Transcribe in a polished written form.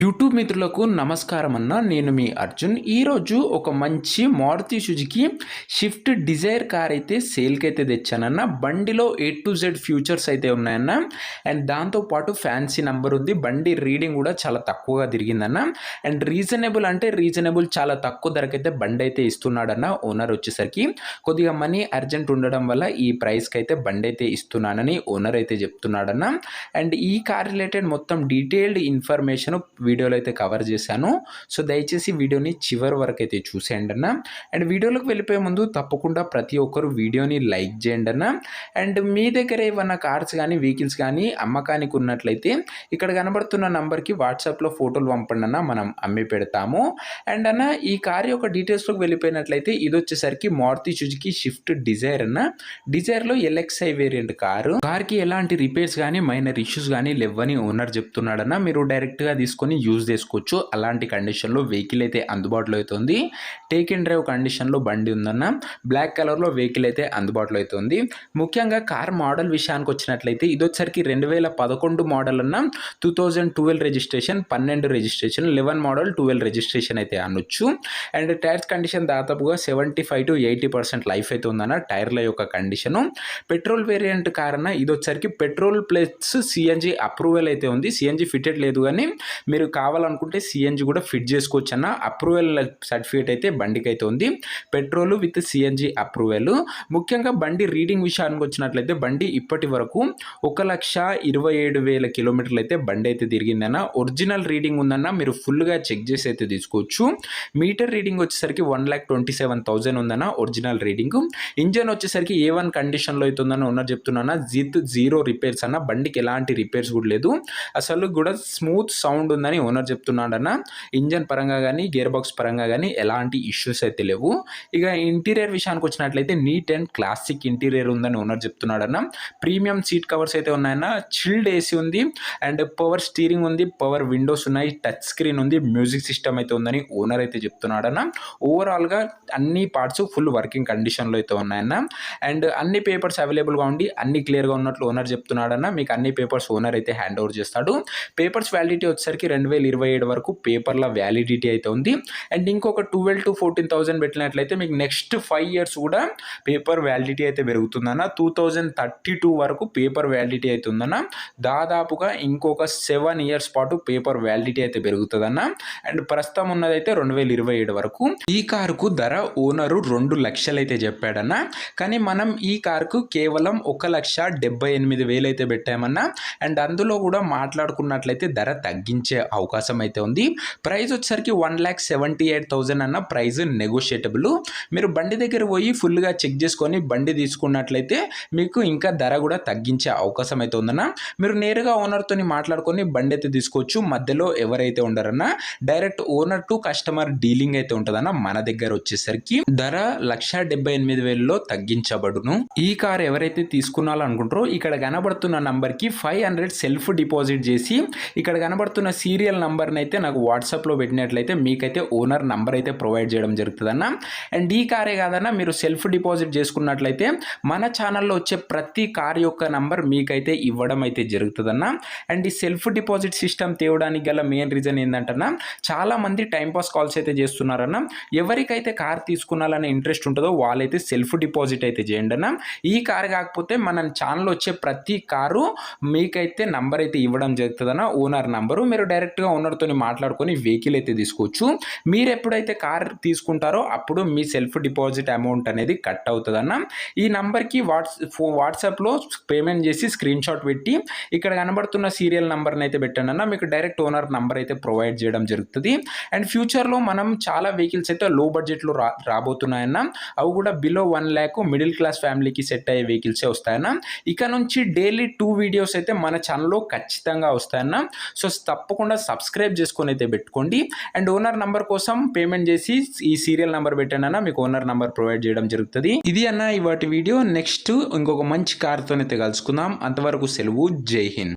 YouTube మిత్రులకు నమస్కారం అన్న. నేను మీ అర్జున్. ఈరోజు ఒక మంచి Maruti Suzuki Swift Dzire car అయితే సేల్కి అయితే తెచ్చానన్న. బండిలో A to Z ఫ్యూచర్స్ అయితే ఉన్నాయన్న. అండ్ దాంతోపాటు ఫ్యాన్సీ నంబర్ ఉంది. బండి రీడింగ్ కూడా చాలా తక్కువగా తిరిగిందన్న. అండ్ రీజనబుల్ చాలా తక్కువ ధరకైతే బండి అయితే ఇస్తున్నాడన్న ఓనర్ వచ్చేసరికి. కొద్దిగా మనీ అర్జెంట్ ఉండడం వల్ల ఈ ప్రైస్కి అయితే బండి అయితే ఇస్తున్నానని ఓనర్ అయితే చెప్తున్నాడన్న. అండ్ ఈ కార్ రిలేటెడ్ మొత్తం డీటెయిల్డ్ ఇన్ఫర్మేషన్ వీడియోలో అయితే కవర్ చేశాను. సో దయచేసి వీడియోని చివరి వరకు అయితే చూసేయండి అన్న. అండ్ వీడియోలోకి వెళ్ళిపోయే ముందు తప్పకుండా ప్రతి ఒక్కరు వీడియోని లైక్ చేయండి అన్న. అండ్ మీ దగ్గర ఏమన్నా కార్స్ కానీ వెహికల్స్ కానీ అమ్మకానికి ఉన్నట్లయితే ఇక్కడ కనబడుతున్న నంబర్కి వాట్సాప్లో ఫోటోలు పంపండి అన్న, మనం అమ్మి పెడతాము. అండ్ అన్న ఈ కార్ యొక్క డీటెయిల్స్లోకి వెళ్ళిపోయినట్లయితే ఇది వచ్చేసరికి మారుతి సుజుకి షిఫ్ట్ డిజైర్ అన్న. డిజైర్లో LXi వేరియంట్ కార్కి ఎలాంటి రిపేర్స్ కానీ మైనర్ ఇష్యూస్ కానీ లేవని ఓనర్ చెప్తున్నాడన్న. మీరు డైరెక్ట్గా తీసుకొని యూజ్ చేసుకోవచ్చు. అలాంటి కండిషన్లో వెహికల్ అయితే అందుబాటులో అయితే ఉంది. టేక్ అండ్ డ్రైవ్ కండిషన్లో బండి ఉందన్న. బ్లాక్ కలర్లో వెహికల్ అయితే అందుబాటులో అయితే ఉంది. ముఖ్యంగా కార్ మోడల్ విషయానికి వచ్చినట్లయితే ఇది వచ్చరికి 2011 మోడల్ అన్న. 2012 రిజిస్ట్రేషన్, 12 రిజిస్ట్రేషన్, 11 మోడల్, 12 రిజిస్ట్రేషన్ అయితే అనొచ్చు. అండ్ టైర్స్ కండిషన్ దాదాపుగా 75 to 80% లైఫ్ అయితే ఉందన్న. టైర్ల యొక్క కండిషను పెట్రోల్ వేరియంట్ కార్ అన్న. ఇది వచ్చరికి పెట్రోల్ ప్లస్ CNG అప్రూవల్ అయితే ఉంది. CNG ఫిటెడ్ లేదు కానీ మీరు కావాలనుకుంటే CNG కూడా ఫిట్ చేసుకోవచ్చు అన్న. అప్రూవల్ సర్టిఫికేట్ అయితే బండికి అయితే ఉంది. Petrol with CNG approval. ముఖ్యంగా బండి రీడింగ్ విషయానికి వచ్చినట్లయితే బండి ఇప్పటి వరకు 1,27,000 కిలోమీటర్లు అయితే బండి అయితే తిరిగిందన్న. ఒరిజినల్ రీడింగ్ ఉందన్న. మీరు ఫుల్గా చెక్ చేసి అయితే తీసుకోవచ్చు. మీటర్ రీడింగ్ వచ్చేసరికి 1,27,000 ఉందన్న ఒరిజినల్ రీడింగ్. ఇంజన్ వచ్చేసరికి A1 కండిషన్లో అయితే ఉందన్న ఓనర్ చెప్తున్నా. జీరో రిపేర్స్ అన్న. బండికి ఎలాంటి రిపేర్స్ కూడా లేదు. అసలు కూడా స్మూత్ సౌండ్ ఉందని ఓనర్ చెప్తున్నాడన్న. ఇంజన్ పరంగా కానీ గేర్ బాక్స్ పరంగా కానీ ఎలాంటి ఇష్యూస్ అయితే లేవు. ఇక ఇంటీరియర్ విషయానికి వచ్చినట్లయితే నీట్ అండ్ క్లాసిక్ ఇంటీరియర్ ఉందని ఓనర్ చెప్తున్నాడన్న. ప్రీమియం సీట్ కవర్స్ అయితే ఉన్నాయన్న. చిల్డ్ AC ఉంది. అండ్ పవర్ స్టీరింగ్ ఉంది. పవర్ విండోస్ ఉన్నాయి. టచ్ స్క్రీన్ ఉంది. మ్యూజిక్ సిస్టమ్ అయితే ఉందని ఓనర్ అయితే చెప్తున్నాడన్న. ఓవరాల్గా అన్ని పార్ట్స్ ఫుల్ వర్కింగ్ కండిషన్లో అయితే ఉన్నాయన్న. అండ్ అన్ని పేపర్స్ అవైలబుల్గా ఉండి అన్ని క్లియర్గా ఉన్నట్లు ఓనర్ చెప్తున్నాడన్న. మీకు అన్ని పేపర్స్ ఓనర్ అయితే హ్యాండ్ ఓవర్ చేస్తాడు. పేపర్స్ వ్యాలిడిటీ వచ్చేసరికి 2027 వరకు పేపర్ల వ్యాలిడిటీ అయితే ఉంది. అండ్ ఇంకొక 12,000 to 14,000 పెట్టినట్లయితే మీకు నెక్స్ట్ 5 years కూడా పేపర్ వ్యాలిడిటీ అయితే పెరుగుతుందన్న. 2032 వరకు పేపర్ వ్యాలిడిటీ అయితే ఉందన్న. దాదాపుగా ఇంకొక 7 years పాటు పేపర్ వ్యాలిడిటీ అయితే పెరుగుతుందన్న. అండ్ ప్రస్తుతం ఉన్నదైతే 2027 వరకు. ఈ కారుకు ధర ఓనరు 2 లక్షలు అయితే చెప్పాడన్న. కానీ మనం ఈ కారుకు కేవలం 1,78,000 అయితే పెట్టామన్నా. అండ్ అందులో కూడా మాట్లాడుకున్నట్లయితే ధర తగ్గించే అవకాశం అయితే ఉంది. ప్రైస్ వచ్చేసరికి 1,78,000 అన్న. ప్రైస్ నెగోషియేటబుల్. మీరు బండి దగ్గర పోయి ఫుల్గా చెక్ చేసుకొని బండి తీసుకున్నట్లయితే మీకు ఇంకా ధర కూడా తగ్గించే అవకాశం అయితే ఉందన్న. మీరు నేరుగా ఓనర్తో మాట్లాడుకొని బండి అయితే తీసుకోవచ్చు. మధ్యలో ఎవరైతే ఉండరన్నా. Direct owner to customer dealing అయితే ఉంటుందన్న. మన దగ్గర వచ్చేసరికి ధర 1,78,000లో తగ్గించబడును. ఈ కార్ ఎవరైతే తీసుకున్నారనుకుంటారో ఇక్కడ కనబడుతున్న నంబర్కి 500 సెల్ఫ్ డిపాజిట్ చేసి ఇక్కడ కనబడుతున్న సీరియల్ నంబర్ని అయితే నాకు వాట్సాప్లో పెట్టినట్లయితే మీకైతే ఓనర్ నంబర్ అయితే ప్రొవైడ్ చేయడం జరుగుతుందన్న. అండ్ ఈ కారే కాదన్న, మీరు సెల్ఫ్ డిపాజిట్ చేసుకున్నట్లయితే మన ఛానల్లో వచ్చే ప్రతి కార్ యొక్క నంబర్ మీకైతే ఇవ్వడం అయితే జరుగుతుందన్న. అండ్ ఈ సెల్ఫ్ డిపాజిట్ సిస్టమ్ తేవడానికి గల మెయిన్ రీజన్ ఏంటంటన్నా, చాలామంది టైంపాస్ కాల్స్ అయితే చేస్తున్నారన్న. ఎవరికైతే కార్ తీసుకున్నాలనే ఇంట్రెస్ట్ ఉంటుందో వాళ్ళైతే సెల్ఫ్ డిపాజిట్ అయితే చేయండి అన్న. ఈ కార్ కాకపోతే మన ఛానల్లో వచ్చే ప్రతి కారు మీకైతే నంబర్ అయితే ఇవ్వడం జరుగుతుందన్న. ఓనర్ నంబరు మీరు డైరెక్ట్గా ఓనర్తో మాట్లాడుకొని వెహికల్ అయితే తీసుకోవచ్చు. మీరు ఎప్పుడైతే కార్ తీసుకుంటారో అప్పుడు మీ సెల్ఫ్ డిపాజిట్ అమౌంట్ అనేది కట్ అవుతుందన్న. ఈ నంబర్కి వాట్సాప్లో పేమెంట్ చేసి స్క్రీన్ షాట్ పెట్టి ఇక్కడ కనబడుతున్న సీరియల్ నంబర్ని అయితే పెట్టండి అన్న. మీకు డైరెక్ట్ ఓనర్ నంబర్ అయితే ప్రొవైడ్ చేయడం జరుగుతుంది. అండ్ ఫ్యూచర్లో మనం చాలా వెహికల్స్ అయితే లో బడ్జెట్లో రాబోతున్నాయన్న. అవి కూడా బిలో 1 lakh మిడిల్ క్లాస్ ఫ్యామిలీకి సెట్ అయ్యే వెహికల్సే వస్తాయన్న. ఇక నుంచి డైలీ 2 వీడియోస్ అయితే మన ఛానల్లో ఖచ్చితంగా వస్తాయన్న. సో తప్పకుండా సబ్స్క్రైబ్ చేసుకొని అయితే పెట్టుకోండి. అండ్ ఓనర్ నంబర్ కోసం పేమెంట్ చేసి ఈ సీరియల్ నంబర్ పెట్టండి అన్న. మీకు ఓనర్ నంబర్ ప్రొవైడ్ చేయడం జరుగుతుంది. ఇది అన్న ఇవాటి వీడియో. నెక్స్ట్ ఇంకొక మంచి కార్తో అయితే కలుసుకుందాం. అంతవరకు సెలవు. జై హింద్.